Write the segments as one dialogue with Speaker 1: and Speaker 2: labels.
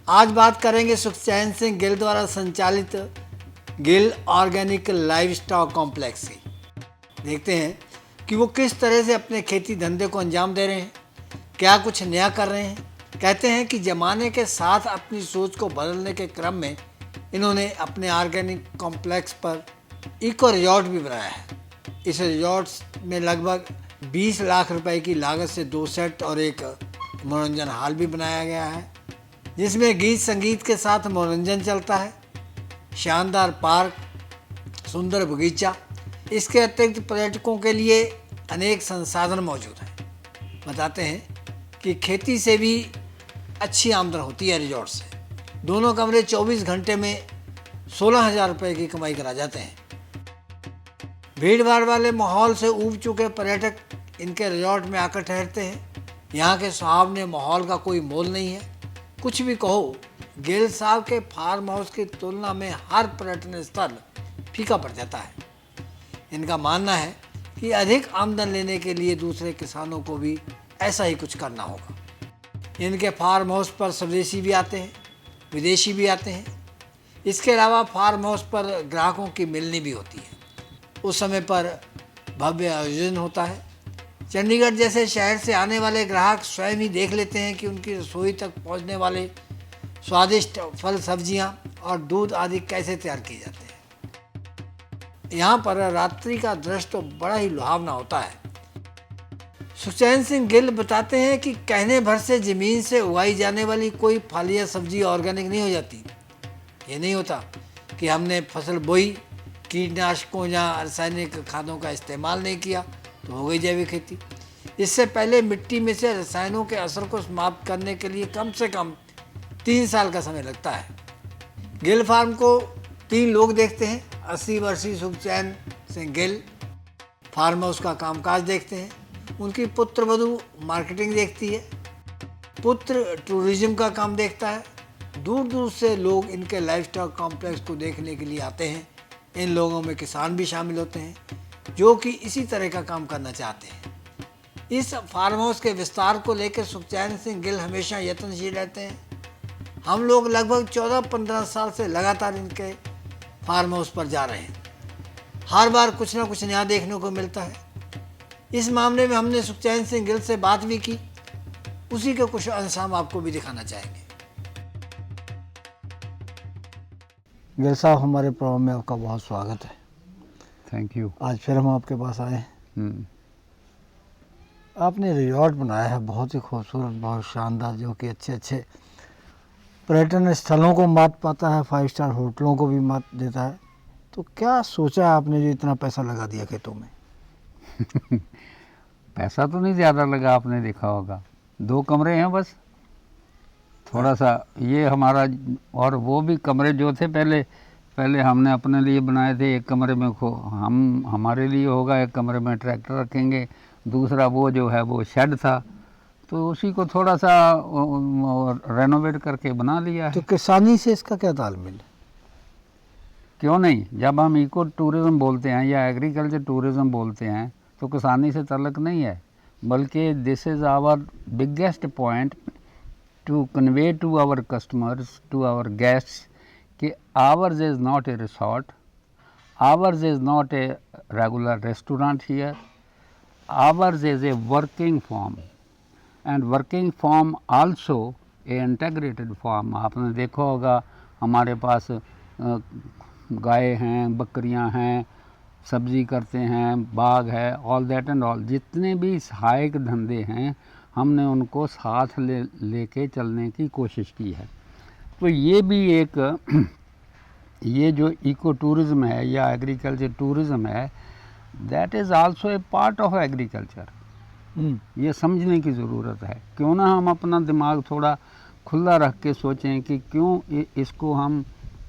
Speaker 1: आज बात करेंगे सुखचैन सिंह गिल द्वारा संचालित गिल ऑर्गेनिक लाइवस्टॉक कॉम्प्लेक्स की। देखते हैं कि वो किस तरह से अपने खेती धंधे को अंजाम दे रहे हैं, क्या कुछ नया कर रहे हैं। कहते हैं कि ज़माने के साथ अपनी सोच को बदलने के क्रम में इन्होंने अपने ऑर्गेनिक कॉम्प्लेक्स पर इको रिजॉर्ट भी बनाया है। इस रिजॉर्ट में लगभग 20 लाख रुपए की लागत से 2 सेट और एक मनोरंजन हॉल भी बनाया गया है, जिसमें गीत संगीत के साथ मनोरंजन चलता है। शानदार पार्क, सुंदर बगीचा, इसके अतिरिक्त पर्यटकों के लिए अनेक संसाधन मौजूद हैं। बताते हैं कि खेती से भी अच्छी आमदन होती है रिजॉर्ट से। दोनों कमरे 24 घंटे में 16,000 रुपये की कमाई करा जाते हैं। भीड़ भाड़ वाले माहौल से ऊब चुके पर्यटक इनके रिजॉर्ट में आकर ठहरते हैं। यहाँ के सुहावने माहौल का कोई मोल नहीं है। कुछ भी कहो, गिल साहब के फार्म हाउस की तुलना में हर पर्यटन स्थल फीका पड़ जाता है। इनका मानना है कि अधिक आमदन लेने के लिए दूसरे किसानों को भी ऐसा ही कुछ करना होगा। इनके फार्म हाउस पर स्वदेशी भी आते हैं, विदेशी भी आते हैं। इसके अलावा फार्म हाउस पर ग्राहकों की मिलनी भी होती है। उस समय पर भव्य आयोजन होता है। चंडीगढ़ जैसे शहर से आने वाले ग्राहक स्वयं ही देख लेते हैं कि उनकी रसोई तक पहुंचने वाले स्वादिष्ट फल, सब्जियां और दूध आदि कैसे तैयार किए जाते हैं। यहाँ पर रात्रि का दृश्य तो बड़ा ही लुभावना होता है। सुखचैन सिंह गिल बताते हैं कि कहने भर से ज़मीन से उगाई जाने वाली कोई फल या सब्जी ऑर्गेनिक नहीं हो जाती। ये नहीं होता कि हमने फसल बोई, कीटनाशकों या रासायनिक खादों का इस्तेमाल नहीं किया तो हो गई जैविक खेती। इससे पहले मिट्टी में से रसायनों के असर को समाप्त करने के लिए कम से कम 3 साल का समय लगता है। गिल फार्म को 3 लोग देखते हैं। 80 वर्षीय सुखचैन सिंह गिल फार्म हाउस का कामकाज देखते हैं। उनकी पुत्र वधू मार्केटिंग देखती है। पुत्र टूरिज्म का काम देखता है। दूर दूर से लोग इनके लाइवस्टॉक कॉम्प्लेक्स को देखने के लिए आते हैं। इन लोगों में किसान भी शामिल होते हैं जो कि इसी तरह का काम करना चाहते हैं। इस फार्म हाउस के विस्तार को लेकर सुखचैन सिंह गिल हमेशा यत्नशील रहते हैं। हम लोग लगभग 14-15 साल से लगातार इनके फार्म हाउस पर जा रहे हैं। हर बार कुछ ना कुछ नया देखने को मिलता है। इस मामले में हमने सुखचैन सिंह गिल से बात भी की। उसी के कुछ अंश हम आपको भी दिखाना चाहेंगे। गिल साहब, हमारे प्रोग्राम में आपका बहुत स्वागत है।
Speaker 2: Thank you.
Speaker 1: आज फिर हम आपके पास आए हैं। आपने रिजॉर्ट बनाया है, बहुत ही खूबसूरत, बहुत शानदार, जो कि अच्छे अच्छे पर्यटन स्थलों को मात पाता है, 5 स्टार होटलों को भी मात देता है। तो क्या सोचा आपने जो इतना पैसा लगा दिया खेतों में?
Speaker 2: पैसा तो नहीं ज़्यादा लगा, आपने देखा होगा। 2 कमरे हैं बस, थोड़ा सा ये हमारा, और वो भी कमरे जो थे पहले हमने अपने लिए बनाए थे। एक कमरे में हमारे लिए होगा, एक कमरे में ट्रैक्टर रखेंगे, दूसरा वो जो है वो शेड था, तो उसी को थोड़ा सा रेनोवेट करके बना लिया है।
Speaker 1: तो किसानी से इसका क्या तालमेल है?
Speaker 2: क्यों नहीं, जब हम इको टूरिज़्म बोलते हैं या एग्रीकल्चर टूरिज़्म बोलते हैं तो किसानी से ताल्लुक़ नहीं है, बल्कि this is our biggest point to convey to our customers, to our guests, कि ours is not a resort, ours is not a regular restaurant here, ours is a working farm, and working farm also a integrated farm. आपने देखा होगा हमारे पास गाय हैं, बकरियां हैं, सब्जी करते हैं, बाग है, ऑल दैट एंड ऑल, जितने भी सहायक धंधे हैं हमने उनको साथ लेके चलने की कोशिश की है। तो ये भी एक ये जो इको टूरिज़्म है या एग्रीकल्चर टूरिज़्म है, that is also a part of agriculture. ये समझने की ज़रूरत है। क्यों ना हम अपना दिमाग थोड़ा खुला रख के सोचें कि क्यों इसको हम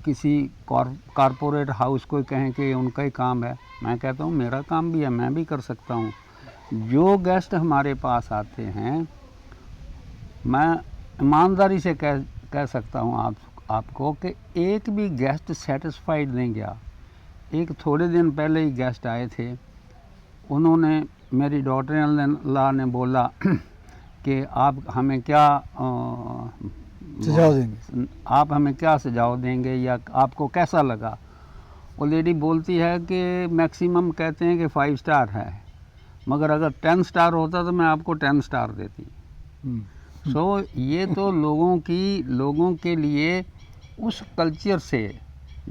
Speaker 2: किसी कॉरपोरेट हाउस को कहें कि उनका ही काम है। मैं कहता हूँ मेरा काम भी है, मैं भी कर सकता हूँ। जो गेस्ट हमारे पास आते हैं, मैं ईमानदारी से कह सकता हूँ आपको कि एक भी गेस्ट सेटिस्फाइड नहीं गया। एक थोड़े दिन पहले ही गेस्ट आए थे, उन्होंने, मेरी डॉटर इन लॉ ने बोला कि आप हमें क्या
Speaker 1: सुझाव देंगे?
Speaker 2: आप हमें क्या सुझाव देंगे या आपको कैसा लगा? वो लेडी बोलती है कि मैक्सिमम कहते हैं कि 5 स्टार है, मगर अगर 10 स्टार होता तो मैं आपको 10 स्टार देती। सो ये तो लोगों के लिए उस कल्चर से,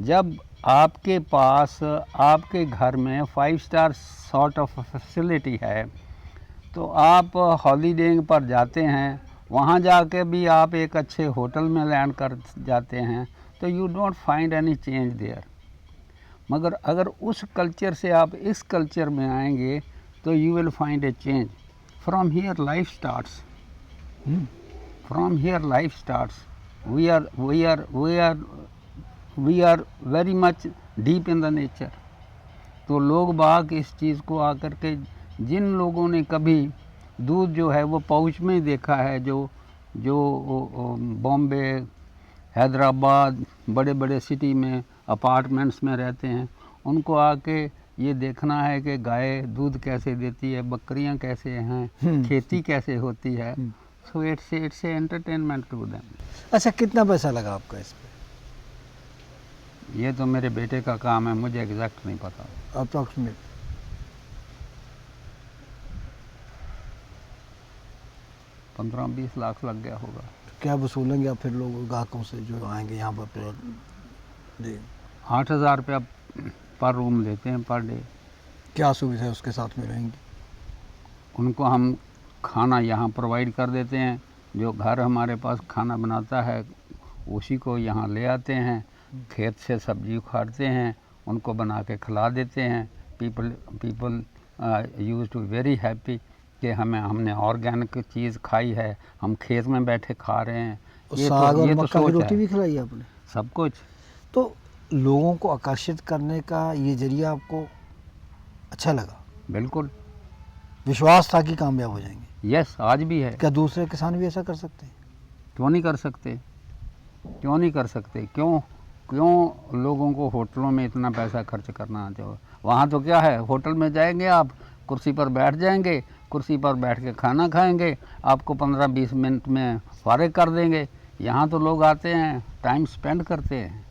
Speaker 2: जब आपके पास आपके घर में 5 स्टार सॉर्ट ऑफ फैसिलिटी है, तो आप हॉलीडे पर जाते हैं, वहाँ जाके भी आप एक अच्छे होटल में लैंड कर जाते हैं, तो you don't find any change their. मगर अगर उस कल्चर से आप इस कल्चर में आएंगे तो you will find a change. From here life starts, from here life starts. We are very much deep in the nature. तो लोग बाग इस चीज़ को आकर के, जिन लोगों ने कभी दूध जो है वो पाउच में ही देखा है, जो बॉम्बे, हैदराबाद, बड़े बड़े सिटी में अपार्टमेंट्स में रहते हैं, उनको आके ये देखना है कि गाय दूध कैसे देती है, बकरियां कैसे हैं, खेती कैसे होती है। So it's entertainment to them.
Speaker 1: अच्छा, कितना पैसा लगा आपका इस पे?
Speaker 2: ये तो मेरे बेटे का काम है, मुझे एग्जैक्ट नहीं पता।
Speaker 1: अप्रॉक्सीमेट
Speaker 2: 15-20 लाख लग गया होगा।
Speaker 1: क्या वसूलेंगे आप फिर लोग ग्राहकों से जो आएंगे यहाँ पर? जी,
Speaker 2: 8,000 रुपया पर रूम लेते हैं पर डे।
Speaker 1: क्या सुविधा है उसके साथ में रहेंगी?
Speaker 2: उनको हम खाना यहाँ प्रोवाइड कर देते हैं, जो घर हमारे पास खाना बनाता है उसी को यहाँ ले आते हैं, खेत से सब्जी उखाड़ते हैं, उनको बना के खिला देते हैं। People use to very happy कि हमने ऑर्गेनिक चीज़ खाई है, हम खेत में बैठे खा रहे हैं।
Speaker 1: साग और मक्का की रोटी भी खिलाई आपने?
Speaker 2: सब कुछ।
Speaker 1: तो लोगों को आकर्षित करने का ये जरिया आपको अच्छा लगा?
Speaker 2: बिल्कुल।
Speaker 1: विश्वास था कि कामयाब हो जाएंगे?
Speaker 2: यस, आज भी है।
Speaker 1: क्या दूसरे किसान भी ऐसा कर सकते हैं?
Speaker 2: क्यों नहीं कर सकते? क्यों नहीं कर सकते? क्यों लोगों को होटलों में इतना पैसा खर्च करना चाहिए? वहाँ तो क्या है, होटल में जाएंगे आप, कुर्सी पर बैठ जाएंगे, कुर्सी पर बैठ के खाना खाएंगे, आपको 15-20 मिनट में फारिग कर देंगे। यहाँ तो लोग आते हैं, टाइम स्पेंड करते हैं।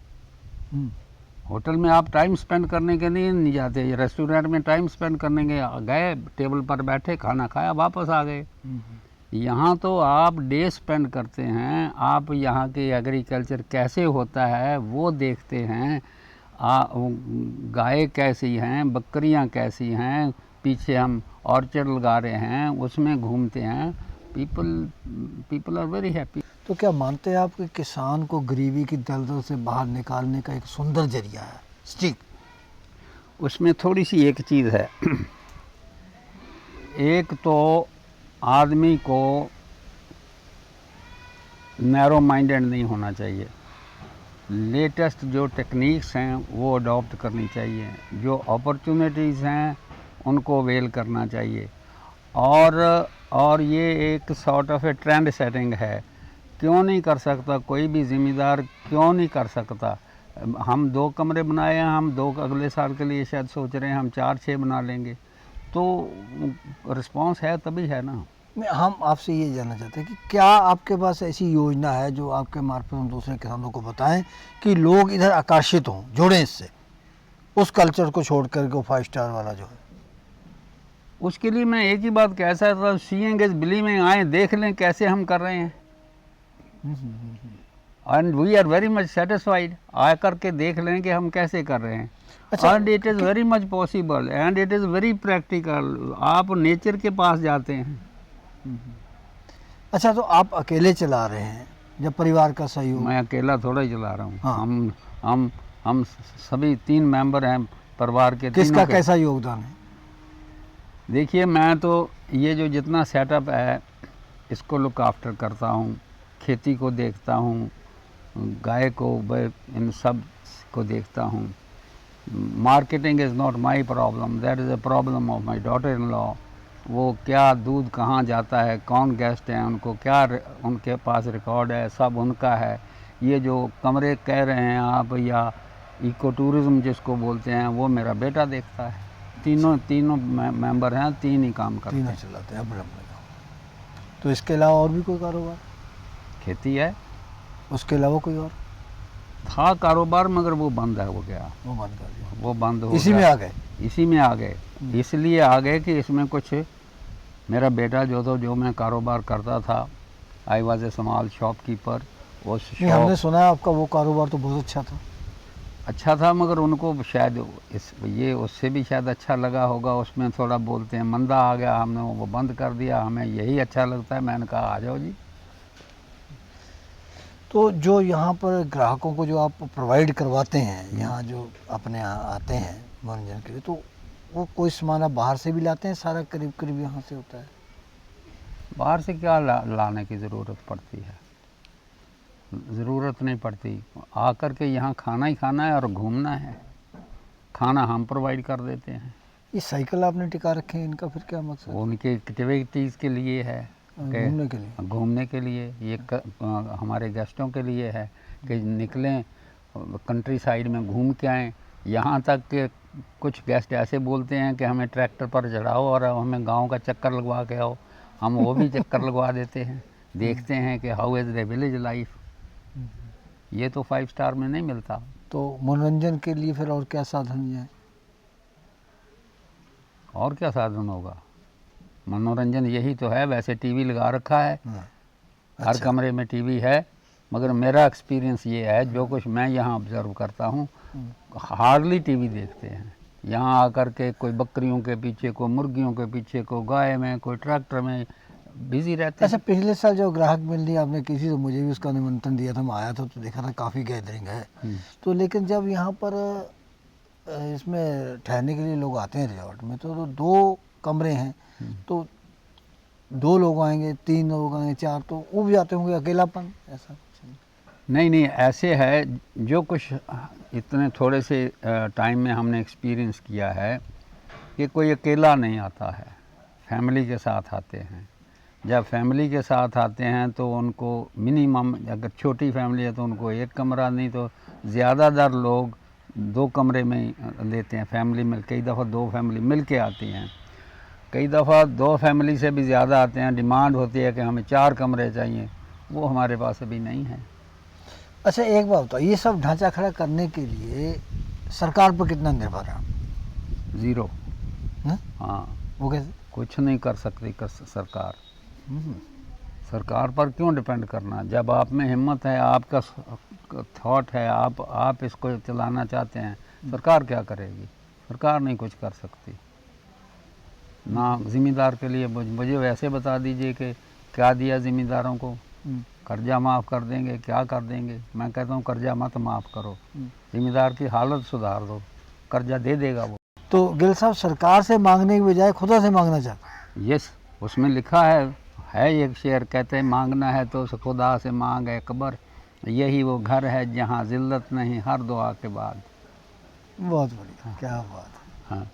Speaker 2: होटल में आप टाइम स्पेंड करने के लिए नहीं जाते, रेस्टोरेंट में टाइम स्पेंड करने के गए, टेबल पर बैठे, खाना खाया, वापस आ गए। यहाँ तो आप डे स्पेंड करते हैं, आप यहाँ के एग्रीकल्चर कैसे होता है वो देखते हैं, गाय कैसी हैं, बकरियाँ कैसी हैं, पीछे हम ऑर्चर्ड लगा रहे हैं उसमें घूमते हैं। People are very happy.
Speaker 1: तो क्या मानते हैं आप कि किसान को गरीबी की दलदल से बाहर निकालने का एक सुंदर जरिया है स्टिक?
Speaker 2: उसमें थोड़ी सी एक चीज़ है। एक तो आदमी को नैरो माइंडेड नहीं होना चाहिए, लेटेस्ट जो टेक्निक्स हैं वो अडॉप्ट करनी चाहिए, जो अपॉर्चुनिटीज़ हैं उनको वेल करना चाहिए। और ये एक sort of A trend setting है। क्यों नहीं कर सकता कोई भी ज़िम्मेदार? क्यों नहीं कर सकता? हम 2 कमरे बनाए हैं, हम 2 अगले साल के लिए शायद सोच रहे हैं हम 4-6 बना लेंगे, तो रिस्पांस है तभी है ना।
Speaker 1: हम आपसे ये जानना चाहते हैं कि क्या आपके पास ऐसी योजना है जो आपके मार्फत हम दूसरे किसानों को बताएं कि लोग इधर आकर्षित हों, जुड़ें इससे, उस कल्चर को छोड़ करके वो 5 स्टार वाला जो है?
Speaker 2: उसके लिए मैं एक ही बात कह सकता हूँ, सीइंग इज बिलीविंग। आए देख लें कैसे हम कर रहे हैं, and we are very much satisfied. आ करके देख लें कि हम कैसे कर रहे हैं। And it is very much possible and it is very practical. आप नेचर के पास जाते हैं।
Speaker 1: अच्छा, तो आप अकेले चला रहे हैं जब परिवार का सहयोग?
Speaker 2: मैं अकेला थोड़ा ही चला रहा हूँ।
Speaker 1: हाँ।
Speaker 2: हम सभी 3 मेंबर हैं परिवार के।
Speaker 1: किसका कैसा योगदान है?
Speaker 2: देखिए, मैं तो ये जो जितना सेटअप है इसको लुक आफ्टर करता हूँ, खेती को देखता हूँ, गाय को, इन सब को देखता हूँ। Marketing is not my problem, that is a problem of my daughter in law. वो क्या दूध कहाँ जाता है, कौन गेस्ट हैं, उनको क्या उनके पास रिकॉर्ड है, सब उनका है। ये जो कमरे कह रहे हैं आप या इको टूरिज़्म जिसको बोलते हैं, वो मेरा बेटा देखता है। तीनों मेंबर हैं, 3 ही काम करते हैं।
Speaker 1: 3 चलाते हैं। तो इसके अलावा और भी कोई कारोबार?
Speaker 2: खेती है।
Speaker 1: उसके अलावा कोई और?
Speaker 2: था कारोबार मगर वो बंद है हो गया,
Speaker 1: वो बंद कर दिया,
Speaker 2: वो बंद हो
Speaker 1: इसी
Speaker 2: गया।
Speaker 1: में आ गए।
Speaker 2: इसी में आ गए, इसलिए आ गए कि इसमें कुछ मेरा बेटा जो मैं कारोबार करता था, I was a small shopkeeper. उस
Speaker 1: नहीं, हमने
Speaker 2: शॉप
Speaker 1: सुना है आपका वो कारोबार तो बहुत अच्छा था।
Speaker 2: अच्छा था मगर उनको शायद ये उससे भी शायद अच्छा लगा होगा, उसमें थोड़ा बोलते हैं मंदा आ गया, हमने वो बंद कर दिया, हमें यही अच्छा लगता है। मैंने कहा आ जाओ जी।
Speaker 1: तो जो यहाँ पर ग्राहकों को जो आप प्रोवाइड करवाते हैं, यहाँ जो अपने यहाँ आते हैं मनोरंजन के लिए, तो वो कोई सामान आप बाहर से भी लाते हैं? सारा करीब करीब यहाँ से होता है?
Speaker 2: बाहर से क्या लाने की ज़रूरत पड़ती है, ज़रूरत नहीं पड़ती। आकर के यहाँ खाना ही खाना है और घूमना है, खाना हम प्रोवाइड कर देते हैं।
Speaker 1: ये साइकिल आपने टिका रखे हैं, इनका फिर क्या मकसद?
Speaker 2: उनके एक्टिविटीज़ के लिए है,
Speaker 1: घूमने के लिए?
Speaker 2: घूमने के लिए। ये हमारे गेस्टों के लिए है कि निकलें कंट्री साइड में घूम के आएँ। यहाँ तक कि कुछ गेस्ट ऐसे बोलते हैं कि हमें ट्रैक्टर पर चढ़ाओ और हमें गांव का चक्कर लगवा के आओ, हम वो भी चक्कर लगवा देते हैं, देखते हैं कि how is the village life. ये तो 5 स्टार में नहीं मिलता।
Speaker 1: तो मनोरंजन के लिए फिर और क्या साधन है?
Speaker 2: और क्या साधन होगा, मनोरंजन यही तो है। वैसे टीवी लगा रखा है, हर कमरे में टीवी है, मगर मेरा एक्सपीरियंस ये है, जो कुछ मैं यहाँ ऑब्ज़र्व करता हूँ, हार्डली टीवी देखते हैं। यहाँ आकर के कोई बकरियों के पीछे, कोई मुर्गियों के पीछे, कोई गाय में, कोई ट्रैक्टर में बिजी रहते
Speaker 1: अच्छा,
Speaker 2: हैं।
Speaker 1: पिछले साल जो ग्राहक मिलनी आपने किसी तो मुझे भी उसका निमंत्रण दिया था, मैं आया था तो देखा था काफ़ी गैदरिंग है। तो लेकिन जब यहाँ पर इसमें ठहरने के लिए लोग आते हैं रिजॉर्ट में, तो 2 कमरे हैं, तो 2 लोग आएंगे, 3 लोग आएंगे, 4, तो वो भी आते होंगे, अकेलापन ऐसा कुछ नहीं?
Speaker 2: नहीं, ऐसे है, जो कुछ इतने थोड़े से टाइम में हमने एक्सपीरियंस किया है कि कोई अकेला नहीं आता है, फैमिली के साथ आते हैं। जब फैमिली के साथ आते हैं तो उनको मिनिमम, अगर छोटी फैमिली है तो उनको 1 कमरा, नहीं तो ज़्यादातर लोग 2 कमरे में ही लेते हैं। फैमिली मिल, कई दफ़ा 2 फैमिली मिल के आती हैं, कई दफ़ा 2 फैमिली से भी ज़्यादा आते हैं। डिमांड होती है कि हमें 4 कमरे चाहिए, वो हमारे पास अभी नहीं है।
Speaker 1: अच्छा, एक बात बताओ, ये सब ढांचा खड़ा करने के लिए सरकार पर कितना निर्भर है?
Speaker 2: 0।
Speaker 1: हैं?
Speaker 2: हाँ,
Speaker 1: वो कैसे?
Speaker 2: कुछ नहीं कर सकती सरकार। सरकार पर क्यों डिपेंड करना? जब आप में हिम्मत है, आपका थॉट है, आप इसको चलाना चाहते हैं, सरकार क्या करेगी? सरकार नहीं कुछ कर सकती ना। ज़िम्मेदार के लिए मुझे वैसे बता दीजिए कि क्या दिया ज़िम्मेदारों को? कर्जा माफ़ कर देंगे, क्या कर देंगे? मैं कहता हूँ कर्जा मत माफ़ करो, ज़िम्मेदार की हालत सुधार दो, कर्जा दे देगा वो।
Speaker 1: तो गिल साहब सरकार से मांगने की बजाय खुदा से मांगना चाहते हैं?
Speaker 2: यस, उसमें लिखा है एक शेर, कहते हैं मांगना है तो खुदा से मांग है कबर, यही वो घर है जहाँ जिल्लत नहीं हर दुआ के बाद।
Speaker 1: बहुत बढ़िया, क्या बात है।
Speaker 2: हाँ।